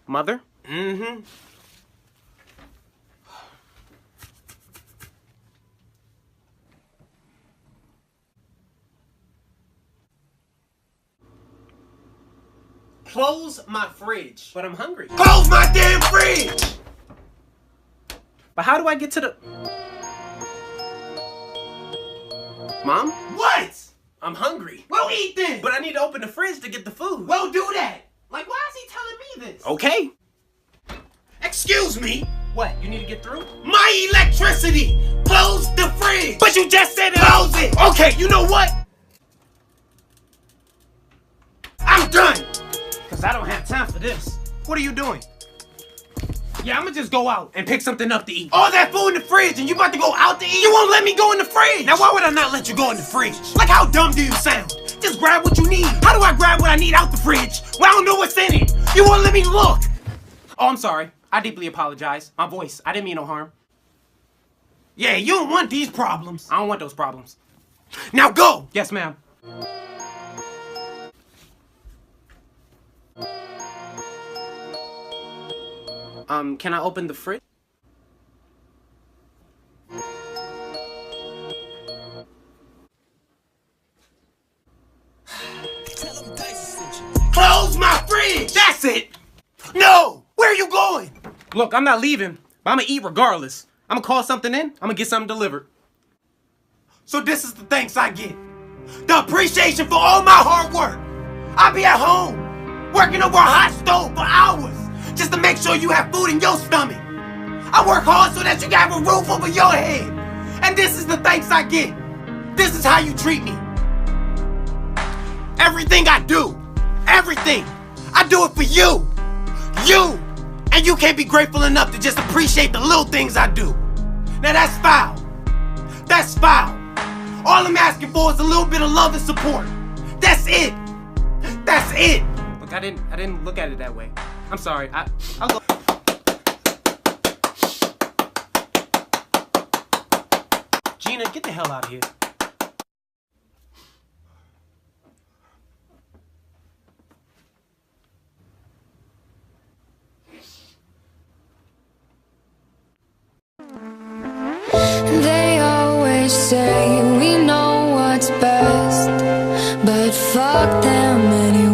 Mother? Mm-hmm. Close my fridge. But I'm hungry. Close my damn fridge! But how do I get to the... Mom? What? I'm hungry. Well, eat then! But I need to open the fridge to get the food. Well, do that! Like, why is he telling me this? Okay. Excuse me? What, you need to get through? My electricity! Close the fridge! But you just said close it! Okay, you know what? I'm done! Because I don't have time for this. What are you doing? Yeah, I'm gonna just go out and pick something up to eat. All that food in the fridge and you about to go out to eat? You won't let me go in the fridge! Now why would I not let you go in the fridge? Like, how dumb do you sound? Just grab what you need. How do I grab what I need out the fridge when I don't know what's in it? You won't let me look! Oh, I'm sorry. I deeply apologize. My voice. I didn't mean no harm. Yeah, you don't want these problems. I don't want those problems. Now go! Yes, ma'am. Can I open the fridge? Close my fridge! That's it! No! Where are you going? Look, I'm not leaving, but I'm gonna eat regardless. I'm gonna call something in, I'm gonna get something delivered. So this is the thanks I get. The appreciation for all my hard work. I be at home, working over a hot stove for hours, just to make sure you have food in your stomach. I work hard so that you can have a roof over your head. And this is the thanks I get. This is how you treat me. Everything I do, everything, I do it for you. You. And you can't be grateful enough to just appreciate the little things I do. Now that's foul. That's foul. All I'm asking for is a little bit of love and support. That's it. That's it. Look, I didn't look at it that way. I'm sorry. I'll go. Gina, get the hell out of here. They always say we know what's best, but fuck them anyway.